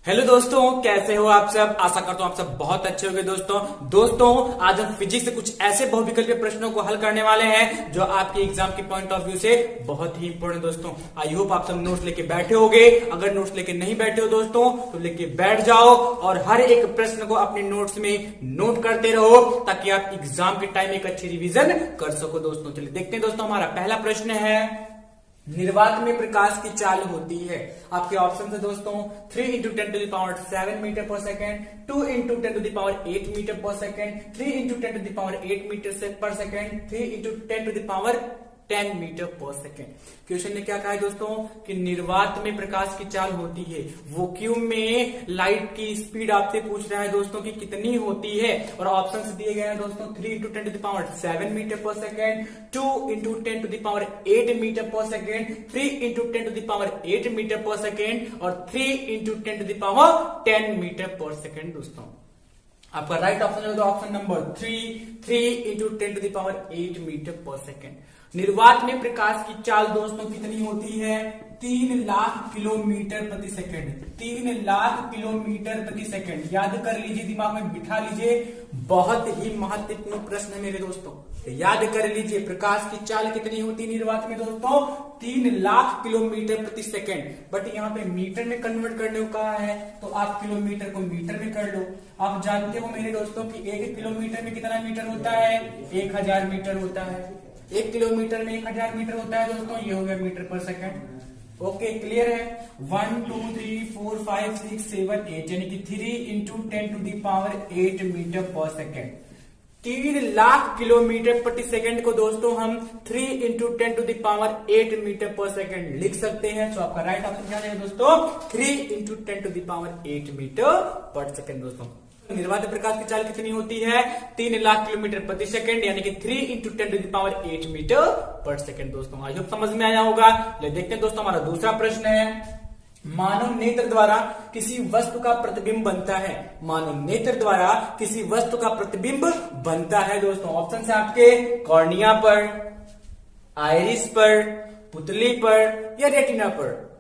Hello दोस्तों, कैसे हो आप सब। आशा करता हूं आप सब बहुत अच्छे होंगे। दोस्तों आज हम फिजिक्स से कुछ ऐसे बहुविकल्पीय प्रश्नों को हल करने वाले हैं जो आपके एग्जाम के पॉइंट ऑफ व्यू से बहुत ही इंपॉर्टेंट। दोस्तों आई होप आप सब नोट्स लेके बैठे होंगे। अगर नोट्स लेके नहीं बैठे हो दोस्तों तो लेके बैठ जाओ और हर एक प्रश्न को अपने नोट्स में नोट करते रहो ताकि आप एग्जाम के टाइम एक अच्छी रिविजन कर सको। दोस्तों चलिए देखते हैं। दोस्तों हमारा पहला प्रश्न है, निर्वात में प्रकाश की चाल होती है। आपके ऑप्शन है दोस्तों 3 into 10⁷ metre per second, 2 into 10⁸ metre per second, 3 into 10⁸ metre per second, 3 into 10⁻10 metre per second. Question ने क्या कहा है दोस्तों कि निर्वात में प्रकाश की चाल होती है। वैक्यूम में लाइट की स्पीड आपसे पूछ रहा है दोस्तों कि कितनी होती है और ऑप्शंस दिए गए हैं दोस्तों 3 into 10⁻7 metre per second, 2 into 10⁸ metre per second, 3 into 10⁸ metre per second और 3 इंटू 10⁻10 मीटर पर सेकेंड। दोस्तों आपका राइट ऑप्शन है option number 3 into 10⁸ metre per second. निर्वात में प्रकाश की चाल दोस्तों कितनी होती है? 3 लाख किलोमीटर प्रति सेकेंड। 3 लाख किलोमीटर प्रति सेकेंड। याद कर लीजिए, दिमाग में बिठा लीजिए, बहुत ही महत्वपूर्ण प्रश्न है मेरे दोस्तों। याद कर लीजिए प्रकाश की चाल कितनी होती है निर्वात में दोस्तों? 3 लाख किलोमीटर प्रति सेकेंड। बट यहाँ पे मीटर में कन्वर्ट करने को कहा है तो आप किलोमीटर को मीटर में कर लो। आप जानते हो मेरे दोस्तों कि 1 किलोमीटर में कितना मीटर होता है? 1000 मीटर होता है। 1 किलोमीटर में 1000 मीटर होता है दोस्तों। ये हो गया metre per second. Okay clear है। 1 2 3 4 5 6 7 8 यानी कि 3 into 10⁸ metre per second. 3 lakh kilometre प्रति सेकेंड को दोस्तों हम 3 इंटू 10⁸ मीटर पर सेकेंड लिख सकते हैं। तो आपका राइट ऑप्शन क्या है दोस्तों? 3 इंटू 10⁸ मीटर पर सेकेंड। दोस्तों निर्वात प्रकाश की चाल कितनी होती है? 3 लाख किलोमीटर प्रति सेकंड यानी कि 3 इंटू 10⁸ मीटर पर सेकंड। दोस्तों आई होप समझ में आया होगा। देखते हैं दोस्तों हमारा दूसरा प्रश्न है, मानव नेत्र द्वारा किसी वस्तु का प्रतिबिंब बनता है। मानव नेत्र द्वारा किसी वस्तु का प्रतिबिंब बनता है दोस्तों। ऑप्शन है आपके कॉर्निया पर, आइरिस पर, पुतली पर या रेटिना पर।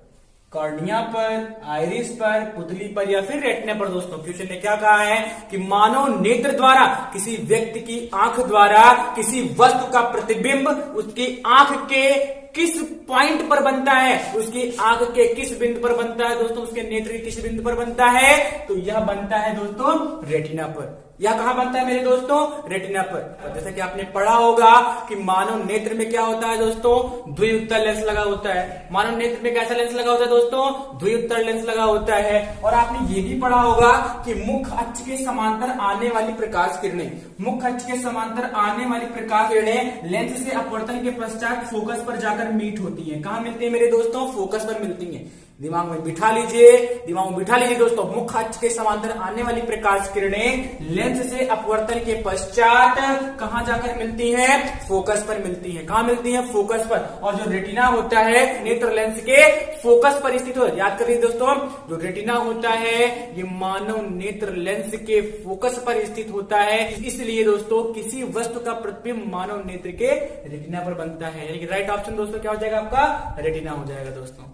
कॉर्निया पर, आइरिस पर, पुतली पर या फिर रेटिना पर। दोस्तों क्वेश्चन ने क्या कहा है कि मानव नेत्र द्वारा किसी व्यक्ति की आंख द्वारा किसी वस्तु का प्रतिबिंब उसकी आंख के किस पॉइंट पर बनता है, उसकी आंख के किस बिंदु पर बनता है दोस्तों, उसके नेत्र के किस बिंदु पर बनता है? तो यह बनता है दोस्तों रेटिना पर। यह कहां बनता है मेरे दोस्तों? रेटिना पर। जैसा कि आपने पढ़ा होगा कि मानव नेत्र में क्या होता है दोस्तों? द्विउत्तर लेंस लगा होता है। मानव नेत्र में कैसा लेंस लगा होता है दोस्तों? द्विउत्तर लेंस लगा होता है। और आपने ये भी पढ़ा होगा कि मुख्य अक्ष के समांतर आने वाली प्रकाश किरणें, मुख्य अक्ष के समांतर आने वाली प्रकाश किरणें लेंस से अपवर्तन के पश्चात फोकस पर जाकर मीट होती है। कहां मिलती है मेरे दोस्तों? फोकस पर मिलती है। दिमाग में बिठा लीजिए, दिमाग में बिठा लीजिए दोस्तों। मुख्य अक्ष के समांतर आने वाली प्रकाश किरणें लेंस से अपवर्तन के पश्चात कहां जाकर मिलती हैं? फोकस पर मिलती हैं। कहां मिलती हैं? फोकस पर। और जो रेटिना होता है नेत्र लेंस के फोकस पर स्थित हो। याद करिए दोस्तों, जो रेटिना होता है ये मानव नेत्र लेंस के फोकस पर स्थित होता है। इसलिए दोस्तों किसी वस्तु का प्रतिबिंब मानव नेत्र के रेटिना पर बनता है। यानी कि राइट ऑप्शन दोस्तों क्या हो जाएगा? आपका रेटिना हो जाएगा। दोस्तों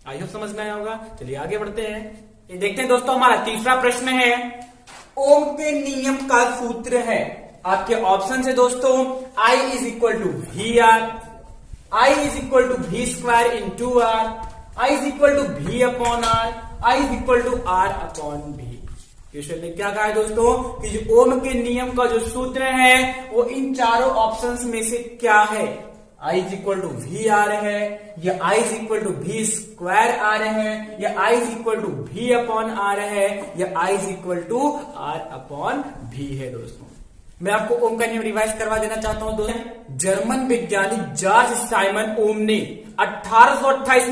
आई होप समझ में आया होगा। चलिए आगे बढ़ते हैं। ये देखते हैं दोस्तों हमारा तीसरा प्रश्न है, ओम के नियम का सूत्र है। आपके ऑप्शन है दोस्तों I is equal to V R, I is equal to V square into R, I is equal to V upon R, I is equal to R upon V. Question ने क्या कहा है दोस्तों कि जो ओम के नियम का जो सूत्र है वो इन चारों ऑप्शंस में से क्या है? I is equal to V आ रहे हैं, या I is equal to V square आ रहे हैं, या I is equal to V upon आ रहे हैं, या I is equal to R upon V है। दोस्तों मैं आपको ओम का नियम रिवाइज करवा देना चाहता हूं दोस्तों। जर्मन वैज्ञानिक जॉर्ज साइमन ओम ने 1828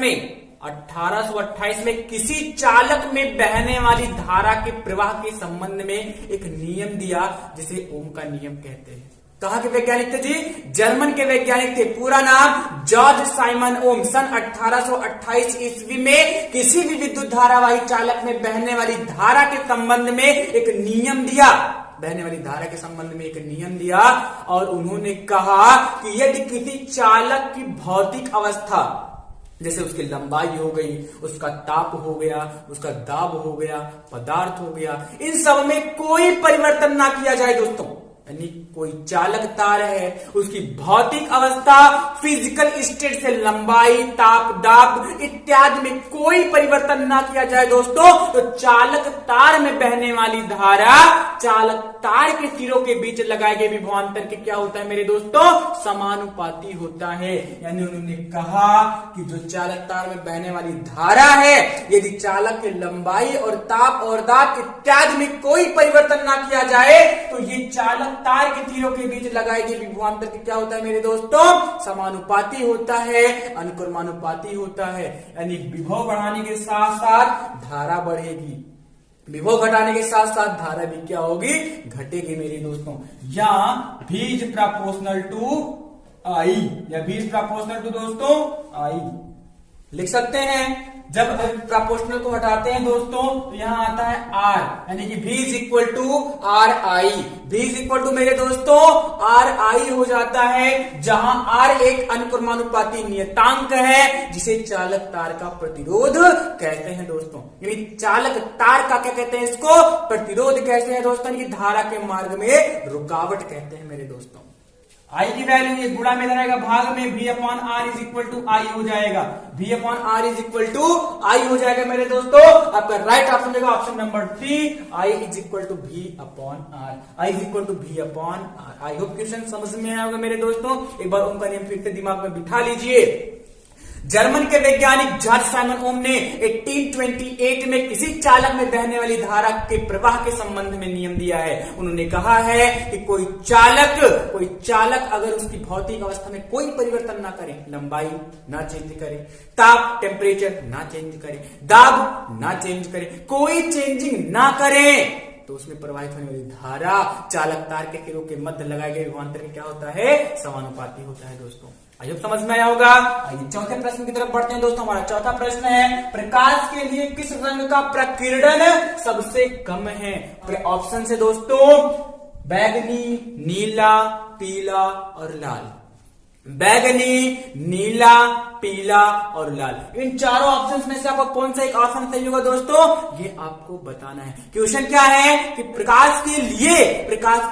में किसी चालक में बहने वाली धारा के प्रवाह के संबंध में एक नियम दिया जिसे ओम का नियम कहते हैं। कहां के वैज्ञानिक थे जी? जर्मन के वैज्ञानिक थे। पूरा नाम जॉर्ज साइमन ओम। सन 1828 ईस्वी में किसी भी विद्युत धारावाही चालक में बहने वाली धारा के संबंध में एक नियम दिया, बहने वाली धारा के संबंध में एक नियम दिया और उन्होंने कहा कि यदि किसी चालक की भौतिक अवस्था जैसे उसकी लंबाई हो गई, उसका ताप हो गया, उसका दाब हो गया, पदार्थ हो गया, इन सब में कोई परिवर्तन ना किया जाए दोस्तों। यानी कोई चालक तार है, उसकी भौतिक अवस्था, फिजिकल स्टेट से लंबाई, ताप, दाब इत्यादि में कोई परिवर्तन ना किया जाए दोस्तों, तो चालक तार में बहने वाली धारा चालक तार के सिरों के बीच लगाए गए विभवांतर के क्या होता है मेरे दोस्तों, समानुपाती होता है। यानी उन्होंने कहा कि जो चालक तार में बहने वाली धारा है, यदि चालक की लंबाई और ताप और दाब इत्यादि में कोई परिवर्तन ना किया जाए तो ये चालक तार के तीरों के बीच लगाए गए विभवांतर के क्या होता है मेरे दोस्तों, समानुपाती होता है, अनुक्रमानुपाती होता है। यानी विभव बढ़ाने के साथ साथ धारा बढ़ेगी, विभव घटाने के साथ साथ धारा भी क्या होगी, घटेगी मेरे दोस्तों। या V is proportional to I, या V इज प्रोपोर्शनल टू दोस्तों I लिख सकते हैं। जब प्रोपोर्शनल को हटाते हैं दोस्तों तो यहां आता है R, यानी कि V is equal to RI। V is equal to मेरे दोस्तों RI हो जाता है, जहां R एक अनुक्रमानुपाती नियतांक है जिसे चालक तार का प्रतिरोध कहते हैं दोस्तों। यानी चालक तार का क्या कहते हैं, इसको प्रतिरोध कहते हैं दोस्तों, यानी धारा के मार्ग में रुकावट कहते हैं मेरे दोस्तों। I की वैल्यू ये गुणा में रहेगा, भाग में V upon R is equal to I हो जाएगा, V upon R is equal to I हो जाएगा मेरे दोस्तों। आपका राइट ऑप्शन देगा option number 3, I is equal to V upon R, I is equal to V upon R। I hope question समझ में आया होगा मेरे दोस्तों। एक बार ओम का नियम फिर से दिमाग में बिठा लीजिए। जर्मन के वैज्ञानिक जॉर्ज साइमन ओम ने 1828 में किसी चालक में बहने वाली धारा के प्रवाह के संबंध में नियम दिया है। उन्होंने कहा है कि कोई चालक अगर उसकी भौतिक अवस्था में कोई परिवर्तन ना करे, लंबाई ना चेंज करे, ताप टेम्परेचर ना चेंज करे, दाब ना चेंज करे, कोई चेंजिंग ना करे, तो उसमें प्रवाहित होने वाली धारा चालक तार के किरणों के मध्य लगाए गए विभवांतर में क्या होता है, समानुपाती होता है दोस्तों। आइए समझ में आया होगा। आइए चौथे प्रश्न की तरफ बढ़ते हैं दोस्तों। हमारा चौथा प्रश्न है, प्रकाश के लिए किस रंग का प्रकीर्णन सबसे कम है? ऑप्शन से दोस्तों बैगनी, नीला, पीला और लाल। बैगनी, नीला, पीला और लाल, इन चारों ऑप्शंस में से आपको कौन सा एक ऑप्शन सही होगा दोस्तों, ये आपको बताना है। क्वेश्चन क्या है कि प्रकाश के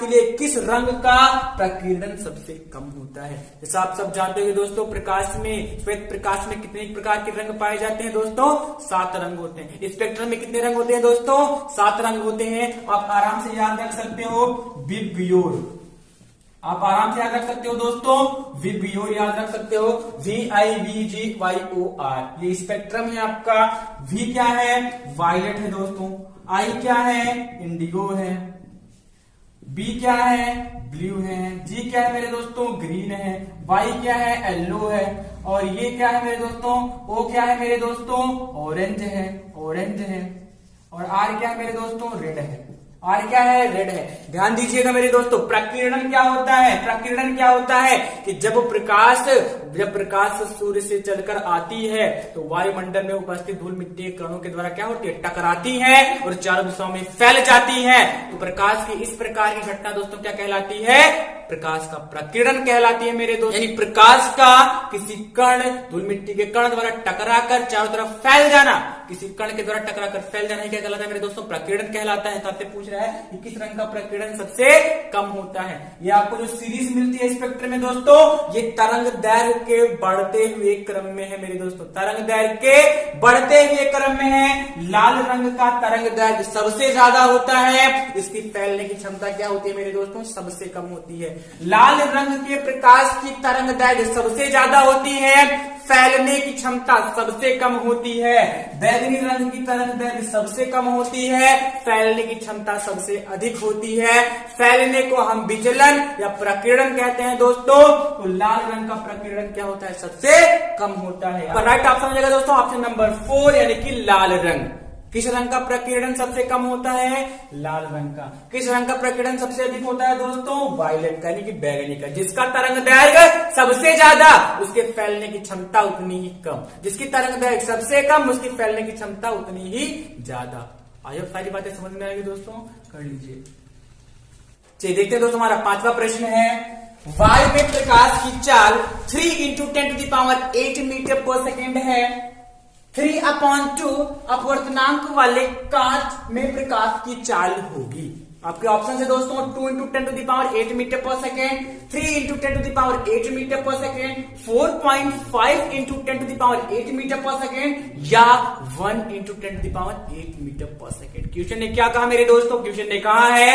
लिए किस रंग का प्रकीर्णन सबसे कम होता है। जैसा आप सब जानते हो दोस्तों, प्रकाश में, श्वेत प्रकाश में कितने प्रकार के रंग पाए जाते हैं दोस्तों, 7 रंग होते हैं। स्पेक्ट्रम में कितने रंग होते हैं दोस्तों, 7 रंग होते हैं। आप आराम से याद रख सकते हो विबग्योर, आप आराम से याद रख सकते हो दोस्तों, विबग्योर याद रख सकते हो, VIBGYOR, ये स्पेक्ट्रम है आपका। V क्या है, वायलेट है दोस्तों। I क्या है, इंडिगो है। B क्या है, ब्लू है। G क्या है मेरे दोस्तों, ग्रीन है। Y क्या है, येलो है। और ये क्या है मेरे दोस्तों, O क्या है मेरे दोस्तों, ऑरेंज है। और R क्या है मेरे दोस्तों, रेड है। R क्या है, रेड है। ध्यान दीजिएगा मेरे दोस्तों, प्रकीर्णन क्या होता है कि जब प्रकाश सूर्य से चलकर आती है तो वायुमंडल में उपस्थित धूल मिट्टी के कणों के द्वारा क्या होती है, टकराती है और चारों दिशाओं में फैल जाती है। तो प्रकाश की इस प्रकार की घटना दोस्तों क्या कहलाती है, प्रकाश का प्रकीर्णन कहलाती है मेरे दोस्त। यानी प्रकाश का किसी कण, धूल मिट्टी के कण द्वारा टकराकर चारों तरफ फैल जाना, किसी कण के द्वारा टकराकर फैल जाना क्या कहलाता है मेरे दोस्तों, प्रकीर्णन कहलाता है। तो आपसे पूछ रहा है कि किस रंग का प्रकीर्णन सबसे कम होता है। ये आपको जो सीरीज मिलती है स्पेक्ट्रम में दोस्तों, ये तरंग दैर्घ्य के बढ़ते हुए क्रम में है मेरे दोस्तों, तरंग दैर्घ्य के बढ़ते हुए क्रम में है। लाल रंग का तरंग दैर्घ्य सबसे ज्यादा होता है, इसकी फैलने की क्षमता क्या होती है मेरे दोस्तों, सबसे कम होती है। लाल रंग के प्रकाश की तरंग दैर्घ्य सबसे ज्यादा होती है, फैलने की क्षमता सबसे कम होती है। बैगनी रंग की तरंग दैर्घ्य सबसे कम होती है, फैलने की क्षमता सबसे अधिक होती है। फैलने को हम विचलन या प्रकीर्णन कहते हैं दोस्तों। तो लाल रंग का प्रकीर्णन क्या होता है, सबसे कम होता है। राइट ऑप्शन हो जाएगा दोस्तों ऑप्शन नंबर 4, यानी कि लाल रंग। किस रंग का प्रकीर्णन सबसे कम होता है, लाल रंग का। किस रंग का प्रकीर्णन सबसे अधिक होता है दोस्तों, वायलेट का, यानी कि बैगनी का। जिसका तरंग दैर्घ्य सबसे ज्यादा, उसके फैलने की क्षमता उतनी ही कम। जिसकी तरंग दैर्घ्य सबसे कम, उसकी फैलने की क्षमता उतनी ही ज्यादा। आइए सारी बातें समझ में आएगी दोस्तों, कर लीजिए। चलिए देखते हैं दोस्तों, हमारा 5वां प्रश्न है, वायु में प्रकाश की चाल 3 इंटू 10⁸ मीटर पर सेकेंड है। 3/2 अपवर्तनांक वाले कांच में प्रकाश की चाल होगी। आपके ऑप्शन है दोस्तों 2 into 10⁸ metre per second, 3 into 10⁸ metre per second, 4.5 into 10⁸ metre per second या 1 into 10⁸ metre per second. Question ने क्या कहा मेरे दोस्तों? क्वेश्चन ने कहा है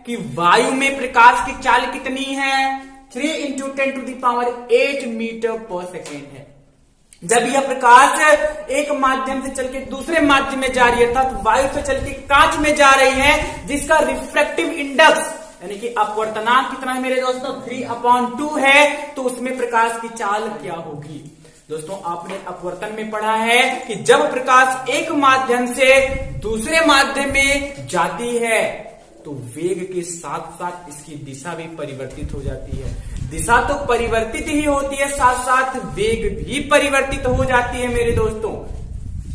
कि वायु में प्रकाश की चाल कितनी है? 3 इंटू 10⁸ मीटर पर सेकेंड है। जब यह प्रकाश एक माध्यम से चल के दूसरे माध्यम में जा रही है, अर्थात वायु से चल के कांच में जा रही है, जिसका रिफ्रैक्टिव इंडेक्स यानी कि अपवर्तनांक कितना है मेरे दोस्तों? 3/2 है। तो उसमें प्रकाश की चाल क्या होगी? दोस्तों आपने अपवर्तन में पढ़ा है कि जब प्रकाश एक माध्यम से दूसरे माध्यम में जाती है तो वेग के साथ साथ इसकी दिशा भी परिवर्तित हो जाती है। दिशा तो परिवर्तित ही होती है, साथ साथ वेग भी परिवर्तित हो जाती है मेरे दोस्तों।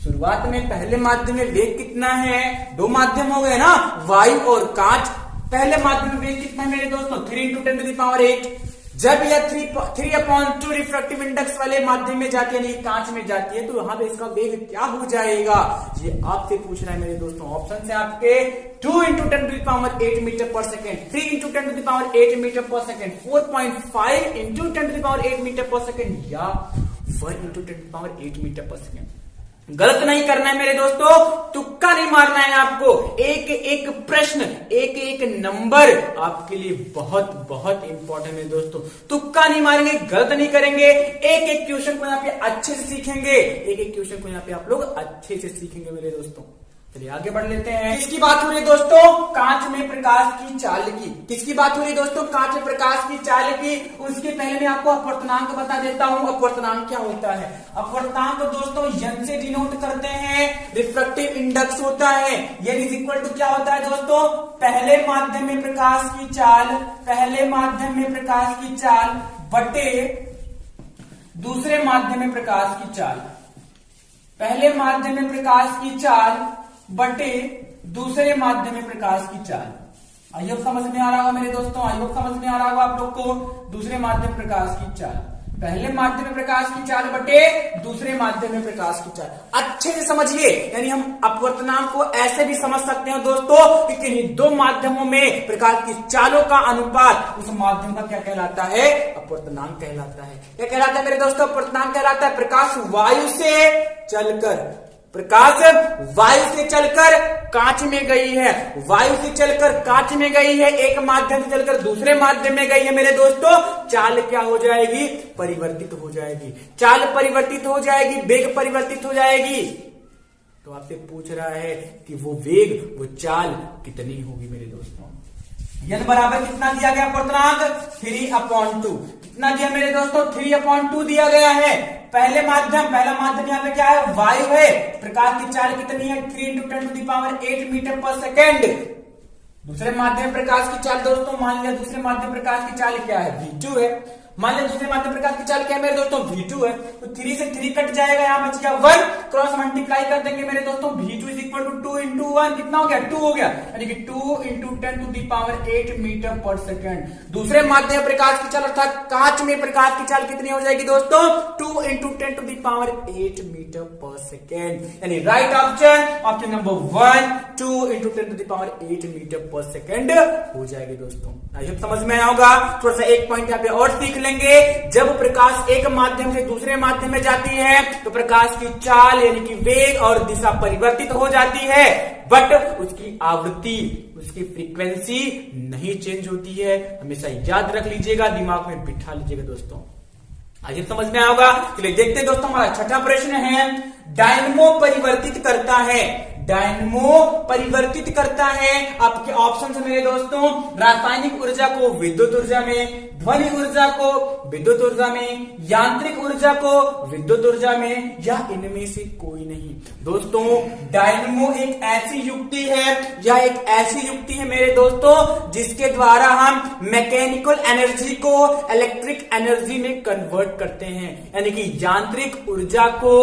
शुरुआत में पहले माध्यम में वेग कितना है? 2 माध्यम हो गए ना, वायु और कांच। पहले माध्यम में वेग कितना है मेरे दोस्तों? 3 इंटू 10⁸। जब यह 3/2 रिफ्रैक्टिव इंडेक्स वाले माध्यम में जाती है, यानी कांच में जाती है, तो वहां पे इसका वेग क्या हो जाएगा? ये आपसे पूछ रहा है मेरे दोस्तों। ऑप्शन है आपके 2 into 10⁸ metre per second, 3 into 10⁸ metre per second, 4.5 into 10⁸ metre per second या 1 इंटू 10⁸ मीटर पर सेकेंड। गलत नहीं करना है मेरे दोस्तों, तुक्का नहीं मारना है आपको। एक एक प्रश्न, एक एक नंबर आपके लिए बहुत बहुत इंपॉर्टेंट है दोस्तों। तुक्का नहीं मारेंगे, गलत नहीं करेंगे। एक एक क्वेश्चन को यहाँ पे अच्छे से सीखेंगे, एक एक क्वेश्चन को यहाँ पे आप लोग अच्छे से सीखेंगे मेरे दोस्तों। चलिए आगे बढ़ लेते हैं। किसकी बात हो रही है दोस्तों? कांच में प्रकाश की चाल की। किसकी बात हो रही है दोस्तों? कांच में प्रकाश की चाल की। उसके पहले मैं आपको अपवर्तनांक बता देता हूं। अपवर्तनांक क्या होता है? अपवर्तनांक दोस्तों यन से डिनोट करते हैं, रिफ्रैक्टिव इंडेक्स होता है। यन इज इक्वल टू क्या होता है दोस्तों? पहले माध्यम में प्रकाश की चाल, पहले माध्यम में प्रकाश की चाल बटे दूसरे माध्यम में प्रकाश की चाल। पहले माध्यम में प्रकाश की चाल बटे दूसरे माध्यम में प्रकाश की चाल। आई होप समझ में आ रहा होगा मेरे दोस्तों, आई होप समझ में आ रहा होगा आप लोग को। दूसरे माध्यम प्रकाश की चाल, पहले माध्यम में प्रकाश की चाल बटे दूसरे माध्यम में प्रकाश की चाल। अच्छे से समझिए, यानी हम अपवर्तनांक को ऐसे भी समझ सकते हैं दोस्तों कि किन्हीं 2 माध्यमों में प्रकाश की चालों का अनुपात उस माध्यम का क्या कहलाता है? अपवर्तनांक कहलाता है। क्या कहलाता है मेरे दोस्तों? अपवर्तनांक कहलाता है। प्रकाश वायु से चलकर कांच में गई है, वायु से चलकर कांच में गई है, एक माध्यम से चलकर दूसरे माध्यम में गई है मेरे दोस्तों। चाल क्या हो जाएगी? परिवर्तित हो जाएगी। चाल परिवर्तित हो जाएगी, वेग परिवर्तित हो जाएगी। तो आपसे पूछ रहा है कि वो वेग, वो चाल कितनी होगी मेरे दोस्तों? यन बराबर कितना दिया गया अपवर्तनांक? 3/2। कितना दिया मेरे दोस्तों? 3/2 दिया गया है। पहला माध्यम यहाँ पे क्या है? वायु है। प्रकाश की चाल कितनी है? 3 इंटू 10⁸ मीटर पर सेकेंड। दूसरे माध्यम प्रकाश की चाल दोस्तों, मान लिया दूसरे माध्यम प्रकाश की चाल क्या है? v2 है। मान लिया दूसरे माध्यम प्रकाश की चाल क्या है मेरे दोस्तों? v2 है। तो 3 से 3 कट जाएगा, यहां बच गया 1, क्रॉस मल्टीप्लाई कर देंगे मेरे दोस्तों। v2 is equal to 2 into 1, कितना हो गया? 2 हो गया, यानी कि 2 इंटू 10⁸ मीटर पर सेकेंड। दूसरे माध्यम प्रकाश की चाल अर्थात कांच में प्रकाश की चाल कितनी हो जाएगी दोस्तों? 2 इंटू 10⁸ मीटर पर सेकेंड। यानी right option number 1 2 into 10⁸ metre per second हो जाएगी दोस्तों। आई समझ में आएगा। थोड़ा सा एक पॉइंट यहाँ पे और सीख लेंगे। जब प्रकाश एक माध्यम से दूसरे माध्यम में जाती है तो प्रकाश की चाल यानी कि वेग और दिशा परिवर्तित हो जाती है, बट उसकी आवृत्ति, उसकी फ्रीक्वेंसी नहीं चेंज होती है। हमेशा याद रख लीजिएगा, दिमाग में बिठा लीजिएगा दोस्तों। आइए समझ में आएगा। चलिए देखते हैं दोस्तों, हमारा छठा प्रश्न है, डायनमो परिवर्तित करता है। डायनमो परिवर्तित करता है। आपके ऑप्शन है मेरे दोस्तों, रासायनिक ऊर्जा को विद्युत ऊर्जा में, ध्वनि ऊर्जा को विद्युत ऊर्जा में, यांत्रिक ऊर्जा को विद्युत ऊर्जा में, या इनमें से कोई नहीं। दोस्तों डायनमो एक ऐसी युक्ति है, यह एक ऐसी युक्ति है मेरे दोस्तों जिसके द्वारा हम मैकेनिकल एनर्जी को इलेक्ट्रिक एनर्जी में कन्वर्ट करते हैं, यानी कि यांत्रिक ऊर्जा को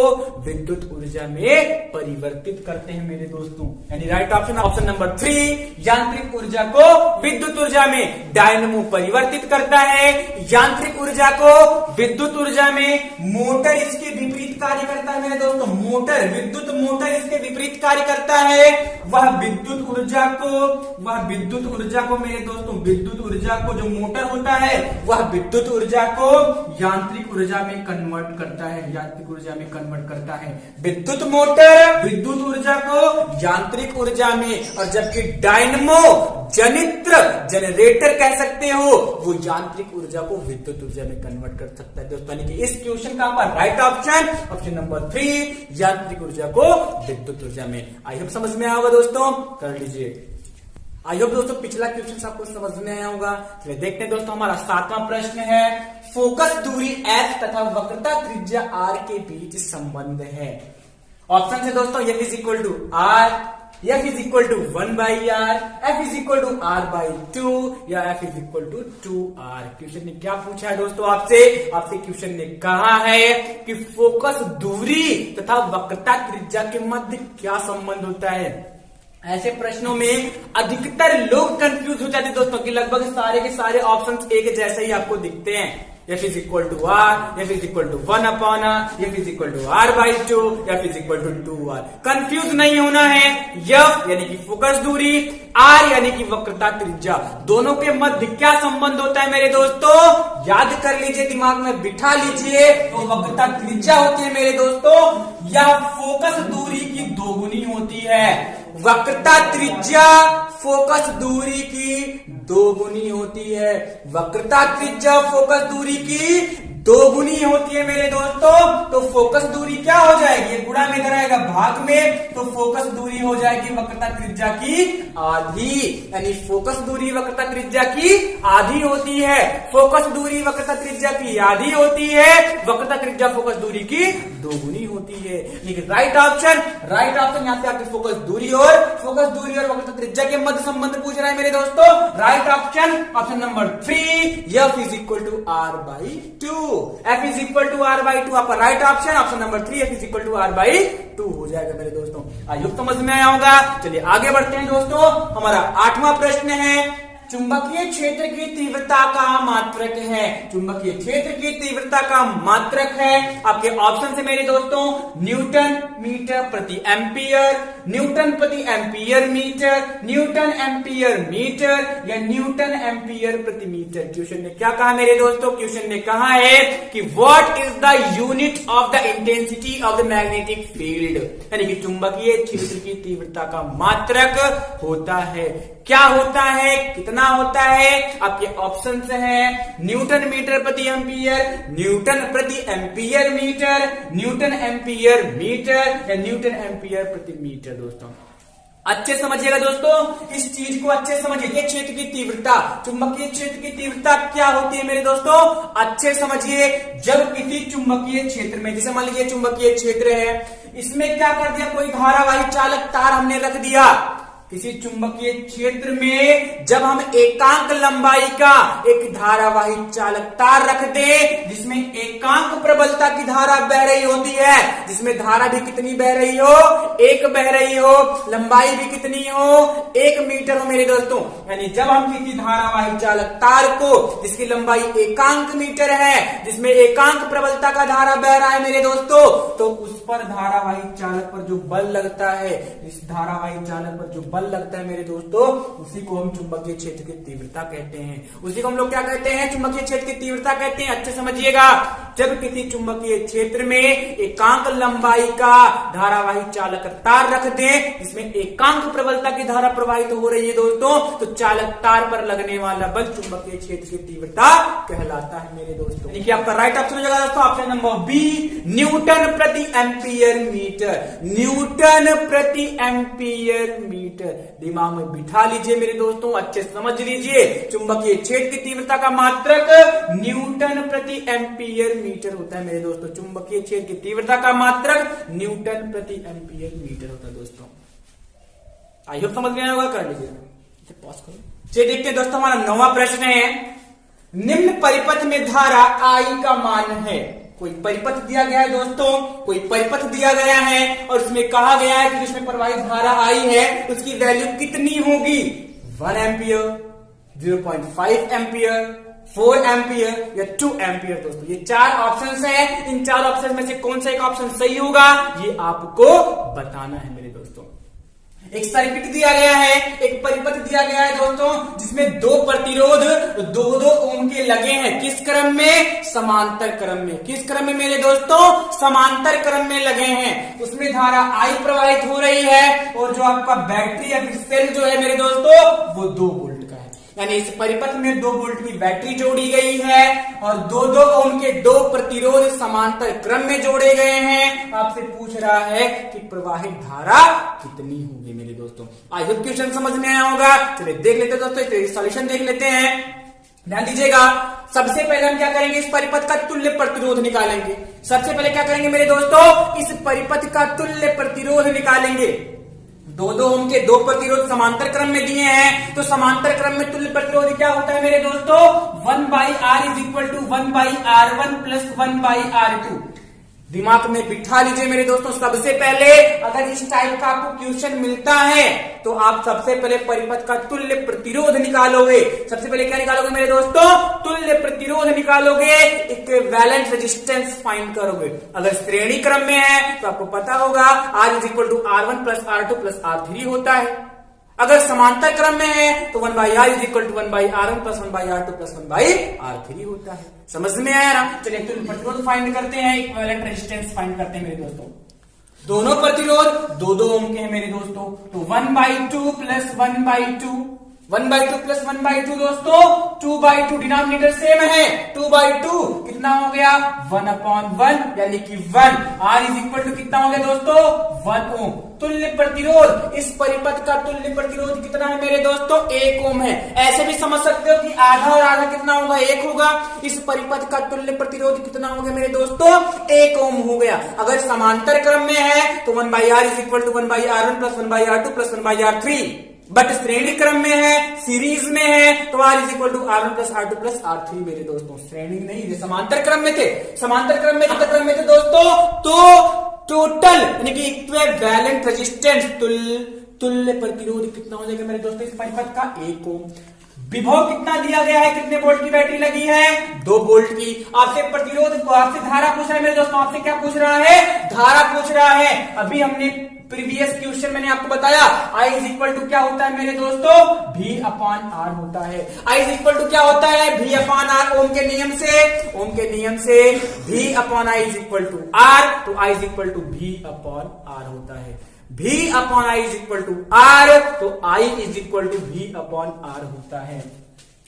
विद्युत ऊर्जा में परिवर्तित करते हैं मेरे दोस्तों, यानी राइट ऑप्शन ऑप्शन नंबर 3। यांत्रिक ऊर्जा को विद्युत ऊर्जा में डायनमो परिवर्तित करता है। यांत्रिक ऊर्जा को विद्युत ऊर्जा में मोटर इसके विपरीत कार्य करता है मेरे दोस्तों। मोटर, विद्युत मोटर इसके विपरीत कार्य करता है। वह विद्युत ऊर्जा को मेरे दोस्तों, विद्युत ऊर्जा को जो मोटर होता है वह विद्युत ऊर्जा को यांत्रिक ऊर्जा में कन्वर्ट करता है, यांत्रिक ऊर्जा में कन्वर्ट करता है। विद्युत मोटर विद्युत ऊर्जा को यांत्रिक ऊर्जा में, और जबकि डायनमो जनित्र, जनरेटर कह सकते हो, वो यांत्रिक ऊर्जा को विद्युत ऊर्जा में कन्वर्ट कर सकता है दोस्तों। यानी कि इस क्वेश्चन का राइट ऑप्शन ऑप्शन नंबर 3, यांत्रिक ऊर्जा को विद्युत ऊर्जा में। आई होप समझ में आया होगा दोस्तों, कर लीजिए। आई होप दोस्तों पिछला क्वेश्चन आपको समझ में आया होगा। चलिए देखते हैं दोस्तों, हमारा 7वां प्रश्न है, फोकस दूरी f तथा वक्रता त्रिज्या r के बीच संबंध है। ऑप्शन है दोस्तों, f is equal to r, f is equal to 1/r, f is equal to r/2 या f is equal to 2r। Question ने क्या पूछा है दोस्तों आपसे क्वेश्चन ने कहा है कि फोकस दूरी तथा वक्रता त्रिज्या के मध्य क्या संबंध होता है। ऐसे प्रश्नों में अधिकतर लोग कंफ्यूज हो जाते हैं दोस्तों, कि लगभग सारे के सारे ऑप्शंस एक जैसे ही आपको दिखते हैं। f is equal to r, f is equal to 1/r, f is equal to r/2, f is equal to 2r। Confuse नहीं होना है। f यानी कि फोकस दूरी, r यानी कि वक्रता त्रिज्या, दोनों के मध्य क्या संबंध होता है मेरे दोस्तों, याद कर लीजिए, दिमाग में बिठा लीजिए। तो वक्रता त्रिज्या होती है मेरे दोस्तों, यह फोकस दूरी की दोगुनी होती है। वक्रता त्रिज्या फोकस दूरी की दोगुनी होती है। वक्रता त्रिज्या फोकस दूरी की दोगुनी होती है मेरे दोस्तों। तो फोकस दूरी क्या हो जाएगी, गुणा में इधर आएगा भाग में, तो फोकस दूरी हो जाएगी वक्रता त्रिज्या की आधी, यानी फोकस दूरी वक्रता त्रिज्या की आधी होती है। फोकस दूरी वक्रता त्रिज्या की आधी होती है, वक्रता त्रिज्या फोकस दूरी की दोगुनी होती है। लेकिन राइट ऑप्शन यहाँ से आपकी फोकस दूरी और वक्रता त्रिज्या के मध्य संबंध पूछ रहा है मेरे दोस्तों। Right option option number 3, f is equal to r/2, f is equal to r/2 आपका right option option number 3, f is equal to r/2 हो जाएगा मेरे दोस्तों। आइए समझ में आया होगा। चलिए आगे बढ़ते हैं दोस्तों, हमारा 8वां प्रश्न है, चुंबकीय क्षेत्र की तीव्रता का मात्रक है। चुंबकीय क्षेत्र की तीव्रता का मात्रक है, आपके ऑप्शन से मेरे दोस्तों, न्यूटन मीटर प्रति एम्पियर, न्यूटन प्रति ampere metre, newton ampere metre या न्यूटन एम्पियर प्रति मीटर। क्वेश्चन ने क्या कहा मेरे दोस्तों, क्वेश्चन ने कहा है कि what is the unit of the intensity of the magnetic field, यानी कि चुंबकीय क्षेत्र की तीव्रता का मात्रक होता है। क्या होता है, कितना होता है, आपके ऑप्शन हैं न्यूटन मीटर प्रति एम्पियर, न्यूटन प्रति ampere metre, newton ampere metre या न्यूटन एम्पियर प्रति मीटर। दोस्तों अच्छे समझिएगा दोस्तों, इस चीज को अच्छे समझिए। क्षेत्र की तीव्रता, चुंबकीय क्षेत्र की तीव्रता क्या होती है मेरे दोस्तों, अच्छे समझिए। जब किसी चुंबकीय क्षेत्र में, जैसे मान लीजिए चुंबकीय क्षेत्र है, इसमें क्या कर दिया, कोई धारावाही चालक तार हमने रख दिया। किसी चुंबकीय क्षेत्र में जब हम एकांक लंबाई का एक धारावाही चालक तार रख दे, जिसमें एकांक प्रबलता की धारा बह रही होती है, जिसमें धारा भी कितनी बह रही हो, 1 बह रही हो, लंबाई भी कितनी हो, 1 मीटर हो मेरे दोस्तों। यानी जब हम किसी धारावाही चालक तार को, जिसकी लंबाई एकांक मीटर है, जिसमें एकांक प्रबलता का धारा बह रहा है मेरे दोस्तों, तो उस पर धारावाही चालक पर जो बल लगता है, इस धारावाही चालक पर जो बल लगता है मेरे दोस्तों, उसी को हम चुंबकीय क्षेत्र की तीव्रता कहते हैं। उसी को हम लोग क्या कहते हैं, चुंबकीय क्षेत्र की तीव्रता कहते हैं। अच्छे समझिएगा, जब किसी चुंबकीय क्षेत्र में एकांक लंबाई का धारावाही चालक तार रख दें, जिसमें एकांक प्रबलता की धारा प्रवाहित हो रही है दोस्तों, तो चालक तार पर लगने वाला बल चुंबकीय क्षेत्र की तीव्रता कहलाता है मेरे दोस्तों। यानी कि आपका राइट ऑप्शन हो जाएगा दोस्तों ऑप्शन नंबर बी, न्यूटन प्रति एम्पियर मीटर। न्यूटन प्रति एम्पियर मीटर दिमाग में बिठा लीजिए मेरे दोस्तों, अच्छे समझ लीजिए। चुंबकीय क्षेत्र की तीव्रता का मात्रक न्यूटन प्रति एम्पियर मीटर होता है मेरे दोस्तों। चुंबकीय क्षेत्र की तीव्रता का मात्रक न्यूटन प्रति एम्पियर मीटर होता है दोस्तों। आई होप समझ में आया होगा, कर लीजिए, पॉज करो। चलिए देखते हैं दोस्तों, हमारा 9वां प्रश्न है, निम्न परिपथ में धारा I का मान है। कोई परिपथ दिया गया है दोस्तों, कोई परिपथ दिया गया है और उसमें कहा गया है कि जिसमें प्रवाहित धारा आई है उसकी वैल्यू कितनी होगी, 1 एम्पियर, 0.5 एम्पियर, 4 एम्पियर या 2 एम्पियर। दोस्तों ये 4 ऑप्शंस हैं, इन 4 ऑप्शन में से कौन सा एक ऑप्शन सही होगा ये आपको बताना है मेरे दोस्तों। एक सर्किट दिया गया है, एक परिपथ दिया गया है दोस्तों, जिसमें 2 प्रतिरोध 2-2 ओम के लगे हैं। किस क्रम में, समांतर क्रम में। किस क्रम में मेरे दोस्तों, समांतर क्रम में लगे हैं। उसमें धारा आई प्रवाहित हो रही है और जो आपका बैटरी या फिर सेल जो है मेरे दोस्तों वो 2 वोल्ट का है। यानी इस परिपथ में 2 वोल्ट की बैटरी जोड़ी गई है और 2-2 ओम के 2 प्रतिरोध समांतर क्रम में जोड़े गए हैं। आपसे पूछ रहा है कि प्रवाहित धारा कितनी होगी मेरे दोस्तों। आई होप क्वेश्चन समझ में आया होगा। चलिए देख लेते हैं दोस्तों, सॉल्यूशन देख लेते हैं। ध्यान दीजिएगा, सबसे पहले हम क्या करेंगे, इस परिपथ का तुल्य प्रतिरोध निकालेंगे। सबसे पहले क्या करेंगे मेरे दोस्तों, इस परिपथ का तुल्य प्रतिरोध निकालेंगे। 2-2 ओम के 2 प्रतिरोध समांतर क्रम में दिए हैं, तो समांतर क्रम में तुल्य प्रतिरोध क्या होता है मेरे दोस्तों, 1/R = 1/R1 + 1/R2। दिमाग में बिठा लीजिए मेरे दोस्तों। सबसे पहले अगर इस टाइप का आपको क्वेश्चन मिलता है तो आप सबसे पहले परिपथ का तुल्य प्रतिरोध निकालोगे। सबसे पहले क्या निकालोगे मेरे दोस्तों, तुल्य प्रतिरोध निकालोगे, इक्विवेलेंट रेजिस्टेंस फाइंड करोगे। अगर श्रेणी क्रम में है तो आपको पता होगा R = R1 + R2 + R3 होता है। अगर समांतर क्रम में है तो 1/R = 1/R1 + 1/R2 + 1/R3 होता है। समझ में आया ना। चलिए तुल्य प्रतिरोध फाइंड करते हैं, इक्विवेलेंट रेजिस्टेंस फाइंड करते हैं मेरे दोस्तों। दोनों प्रतिरोध 2-2 ओम के हैं मेरे दोस्तों, तो 1/2 + 1/2, 1/2 + 1/2 दोस्तों 2/2, डिनोमिनेटर सेम है, 2/2 कितना हो गया, 1/1 यानी कि 1। R = कितना हो गया दोस्तों, 1 ओम। तुल्य प्रतिरोध, इस परिपथ का तुल्य प्रतिरोध कितना है मेरे दोस्तों, 1 ओम है। ऐसे भी समझ सकते हो कि आधा और आधा कितना होगा, 1 होगा। इस परिपथ का तुल्य प्रतिरोध कितना हो गया मेरे दोस्तों, 1 ओम हो गया। अगर समांतर क्रम में है तो 1/R = 1/R1 + 1/R2 + 1/R3। But श्रेणी क्रम में है, सीरीज में है, तो R = R1 + R2 + R3 मेरे दोस्तों। श्रेणी नहीं, ये समांतर क्रम में थे, समांतर क्रम में थे दोस्तों। तो टोटल यानी कि इक्विवेलेंट रेजिस्टेंस, तुल्य प्रतिरोध कितना हो जाएगा मेरे दोस्तों इस परिपथ का, 1 ओम। विभव कितना दिया गया है, कितने वोल्ट की बैटरी लगी है, 2 वोल्ट की। आपसे प्रतिरोध, आपसे धारा पूछ रहा है मेरे दोस्तों, आपसे क्या पूछ रहा है, धारा पूछ रहा है। अभी हमने प्रीवियस क्वेश्चन मैंने आपको बताया I = क्या होता है मेरे दोस्तों, V/R होता है। I = क्या होता है, V/R। ओम के नियम से V/I = R, तो I = V/R होता है। V/I = R, तो I = V/R होता है।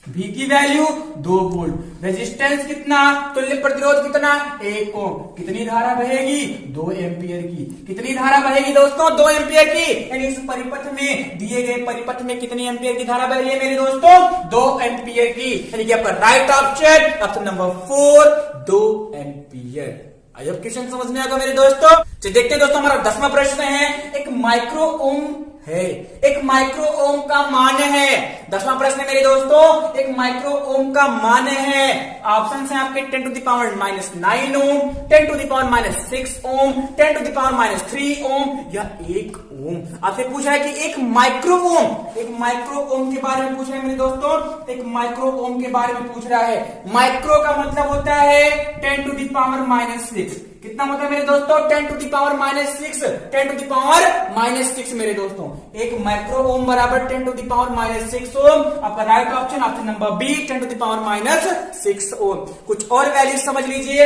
V की वैल्यू 2 वोल्ट, रेजिस्टेंस कितना, तुल्य प्रतिरोध कितना, 1 ओम। कितनी धारा बहेगी, 2 एम्पियर की। कितनी धारा बहेगी दोस्तों, 2 एम्पियर की। यानी इस परिपथ में, दिए गए परिपथ में कितनी एम्पियर की धारा बह रही है मेरे दोस्तों, 2 एम्पियर की। यानी कि आपका right option number 4, 2 ampere. I hope question समझ में आएगा मेरे दोस्तों। तो देखते हैं दोस्तों, हमारा 10वां प्रश्न है। एक माइक्रो ओम है, एक माइक्रो ओम का मान है। 10वां प्रश्न है मेरे दोस्तों, एक माइक्रो ओम का मान है। ऑप्शन है आपके 10⁻⁹ ओम, 10⁻⁶ ओम, 10⁻³ ओम या 1 ओम। आपसे पूछ रहा है कि एक माइक्रो ओम के बारे में पूछ रहा है मेरे दोस्तों, एक माइक्रो ओम के बारे में पूछ रहा है। माइक्रो का मतलब होता है 10⁻⁶। कितना होता है मेरे दोस्तों, 10⁻⁶ मेरे दोस्तों। एक माइक्रो ओम बराबर 10⁻⁶ ओम। आपका राइट ऑप्शन नंबर बी, 10⁻⁶ ओम। कुछ और वैल्यू समझ लीजिए।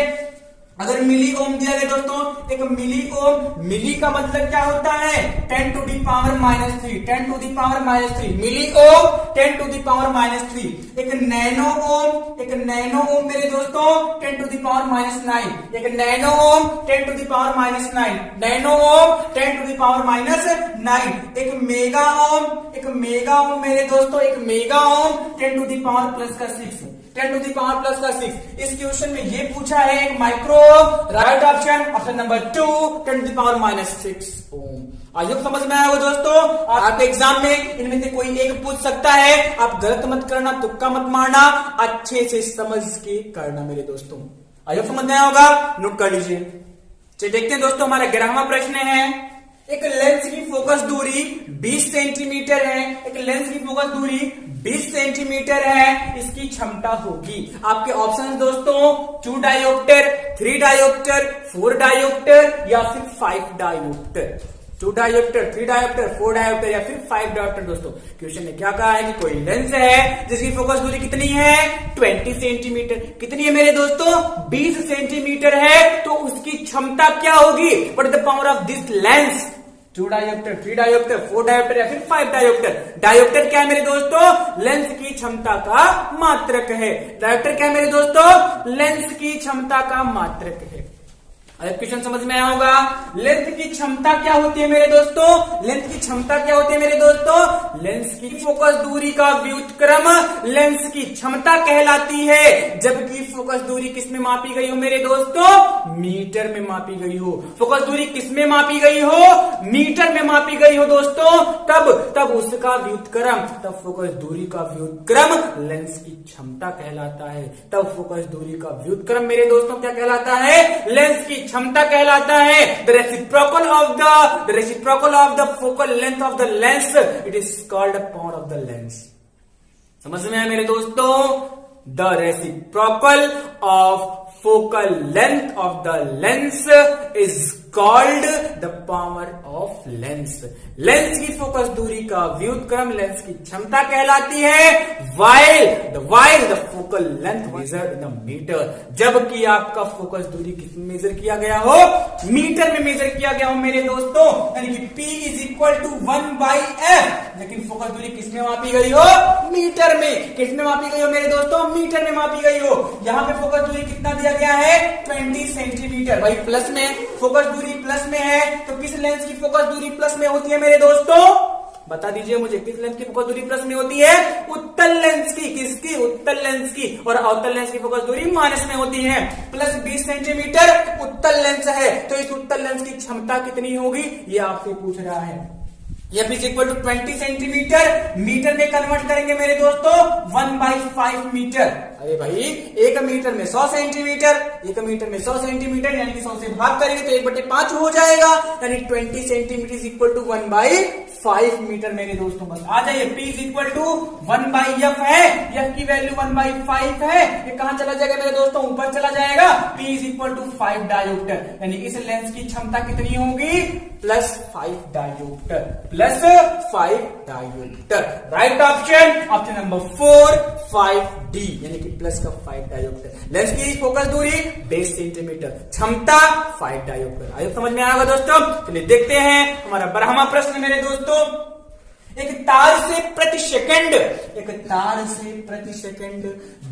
अगर मिली ओम दिया गया दोस्तों, एक मिली ओम, मिली का मतलब क्या होता है, 10⁻⁻3, 10⁻⁻3 मिली ओम, 10⁻⁻3। एक नैनो ओम मेरे दोस्तों 10⁻⁹, एक नैनो ओम 10⁻⁹, नैनो ओम 10�9। एक मेगा ओम मेरे दोस्तों, एक मेगा ओम 10⁻+6, 10⁻+6। इस क्वेश्चन में ये पूछा है एक micro ohm. Right option number 2, 10⁻⁶ ohm. I hope समझ में आया हो दोस्तों। आपके एग्जाम में इनमें से कोई एक पूछ सकता है, आप गलत मत करना, तुक्का मत मारना, अच्छे से समझ के करना मेरे दोस्तों। आइए समझ में आया होगा, नोट कर लीजिए। चलिए देखते हैं दोस्तों, हमारा 11वां प्रश्न है। एक लेंस की फोकस दूरी 20 सेंटीमीटर है, एक लेंस की फोकस दूरी 20 सेंटीमीटर है, इसकी क्षमता होगी। आपके ऑप्शन दोस्तों 2 डायोप्टर, 3 डायोप्टर, 4 डायोप्टर या फिर 5 डायोप्टर। 2 डायोप्टर, 3 डायोप्टर, 4 डायोप्टर या फिर 5 डायोप्टर। दोस्तों क्वेश्चन ने क्या कहा है कि कोई लेंस है जिसकी फोकस दूरी कितनी है 20 सेंटीमीटर। कितनी है मेरे दोस्तों 20 सेंटीमीटर है, तो उसकी क्षमता क्या होगी, what is the power of this lens. 2 dioptre, 3 dioptre, 4 dioptre या फिर 5 डायोप्टर। डायोप्टर क्या है मेरे दोस्तों, लेंस की क्षमता का मात्रक है। डायोप्टर क्या है मेरे दोस्तों, लेंस की क्षमता का मात्रक है। क्वेश्चन समझ में आया होगा। लेंस की क्षमता क्या होती है मेरे दोस्तों, लेंस की क्षमता क्या होती है मेरे दोस्तों, लेंस की फोकस दूरी का व्युत्क्रम लेंस की क्षमता कहलाती है। जबकि फोकस दूरी किसमें मापी गई हो मेरे दोस्तों, मीटर में मापी गई हो। फोकस दूरी किसमें मापी गई हो, मीटर में मापी गई हो दोस्तों। तब उसका व्युत्क्रम, तब फोकस दूरी का व्युत्क्रम लेंस की क्षमता कहलाता है। तब फोकस दूरी का व्युत्क्रम मेरे दोस्तों क्या कहलाता है, लेंस की क्षमता कहलाता है। The reciprocal of the focal length of the lens, it is called power of the lens. समझ में आया मेरे दोस्तों, the reciprocal of focal length of the lens is called the power of lens। Lens की focus दूरी का व्युत्क्रम lens की क्षमता कहलाती है, while the focal length measured in the meter। जबकि आपका फोकस दूरी किसमें मेजर किया गया हो, मीटर में मेजर किया गया हो मेरे दोस्तों, यानी कि P is equal to 1/f। लेकिन फोकस दूरी किसमें मापी गई हो, मीटर में। किसमें मापी गई हो मेरे दोस्तों, मीटर में मापी गई हो। यहां पे फोकस दूरी कितना दिया गया है 20 सेंटीमीटर। भाई प्लस में फोकस दूरी प्लस में है, तो किस लेंस की फोकस दूरी प्लस में होती है मेरे दोस्तों, बता दीजिए मुझे, किस लेंस की फोकस दूरी प्लस में होती है, उत्तल लेंस की। किसकी, उत्तल लेंस की। और अवतल लेंस की फोकस दूरी माइनस में होती है। प्लस 20 सेंटीमीटर उत्तल लेंस है, तो इस उत्तल लेंस की क्षमता कितनी होगी ये आपसे पूछ रहा है। F is equal to 20 centimetre, metre में कन्वर्ट करेंगे मेरे दोस्तों 1/5 मीटर। अरे भाई 1 मीटर में 100 सेंटीमीटर, 1 मीटर में 100 सेंटीमीटर यानी कि 100 से भाग करेंगे तो 1/5 हो जाएगा, यानी 20 centimetre is equal to 1/5 metre मेरे दोस्तों। बस आ जाइए, P is equal to 1/f है, F की वैल्यू 1/5 है, ये कहां चला जाएगा मेरे दोस्तों, ऊपर चला जाएगा। P is equal to 5 dioptre, यानी इस लेंस की क्षमता कितनी होगी, +5 dioptre, +5 dioptre. Right option, option number 4 5D, यानी कि प्लस का 5 डायोप्टर। लेंस की फोकस दूरी 20 सेंटीमीटर, क्षमता 5 डायोप्टर। आइए समझ में आएगा दोस्तों। चलिए देखते हैं हमारा 12वां प्रश्न मेरे दोस्तों। एक तार से प्रति सेकंड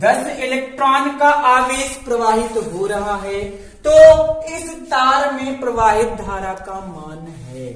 10 इलेक्ट्रॉन का आवेश प्रवाहित हो रहा है, तो इस तार में प्रवाहित धारा का मान है।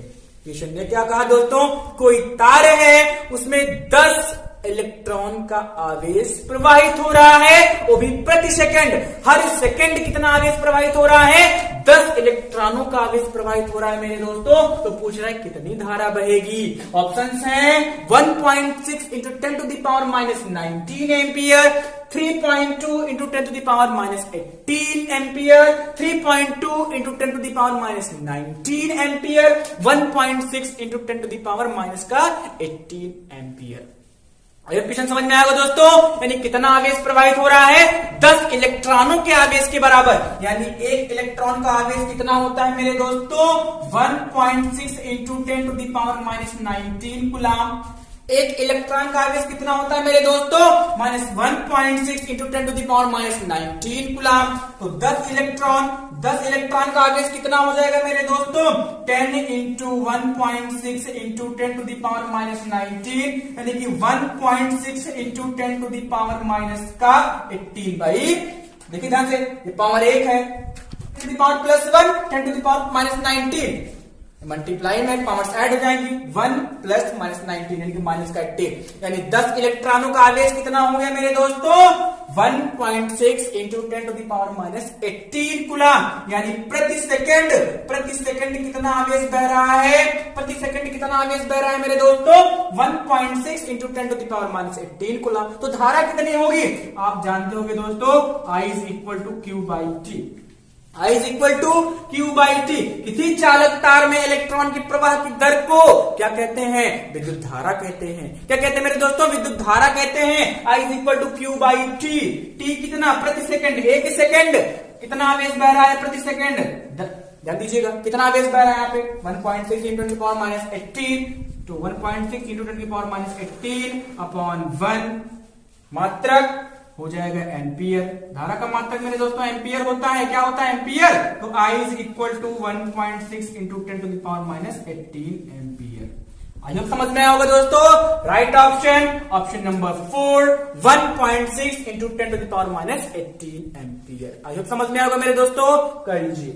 क्वेश्चन ने क्या कहा दोस्तों, कोई तार है उसमें 10 इलेक्ट्रॉन का आवेश प्रवाहित हो रहा है, वो भी प्रति सेकंड। हर सेकंड कितना आवेश प्रवाहित हो रहा है, 10 इलेक्ट्रॉनों का आवेश प्रवाहित हो रहा है मेरे दोस्तों। तो पूछ रहा है कितनी धारा बहेगी। ऑप्शंस हैं 1.6 into 10 to the power -19 ampere, 3.2 into 10 to the power -18 ampere, 3.2 into 10 to the power -19 ampere, 1.6 into 10 to the power -18 ampere. Question समझ में आएगा दोस्तों, यानी कितना आवेश प्रवाहित हो रहा है, 10 इलेक्ट्रॉनों के आवेश के बराबर। यानी एक इलेक्ट्रॉन का आवेश कितना होता है मेरे दोस्तों, 1.6 into 10 to the power -19 coulomb. एक इलेक्ट्रॉन का आवेश कितना होता है मेरे दोस्तों, -1.6 into 10 to the power -19 coulomb. तो 10 इलेक्ट्रॉन का आवेश कितना हो जाएगा मेरे दोस्तों, 10 into 1.6 into 10 to the power -19, यानी कि 1.6 इंटू 10 टू द पावर -18। भाई देखिए ध्यान से, ये पावर 1 है, to the power +1, 10 to the power -19, multiply में पावर्स ऐड हो जाएंगी, 1 प्लस -19 यानी कि -18, यानी 10 इलेक्ट्रॉनों का आवेश कितना हो गया मेरे दोस्तों, 1.6 into 10 to the power minus 18 coulomb, यानी प्रति सेकंड कितना आवेश बह रहा है, प्रति सेकंड कितना आवेश बह रहा है मेरे दोस्तों, 1.6 into 10 to the power minus 18 coulomb. तो धारा कितनी होगी आप जानते होंगे दोस्तों, I is equal to Q by T, I is equal to Q by T. किसी चालक तार में इलेक्ट्रॉन की प्रवाह की दर को क्या कहते हैं, विद्युत धारा कहते हैं। क्या कहते हैं मेरे दोस्तों, विद्युत धारा कहते हैं। I is equal to Q by T, T कितना प्रति सेकंड, एक सेकंड कितना आवेश बह रहा है प्रति सेकंड, ध्यान दीजिएगा कितना आवेश बह रहा है यहाँ पे, 1.6 इंटू 10 की पावर माइनस 18, तो 1.6 इंटू 10 की पावर माइनस 18 अपॉन 1 मात्रक हो जाएगा एम्पियर। धारा का मात्रक मेरे दोस्तों एम्पियर होता है। क्या होता है एम्पियर, तो I is equal to 1.6 into 10 to the power minus 18 ampere. I hope समझ में आया होगा दोस्तों। Right option, option number 4, 1.6 into 10 to the power minus 18 ampere. I hope समझ में आया होगा मेरे दोस्तों, कर लीजिए।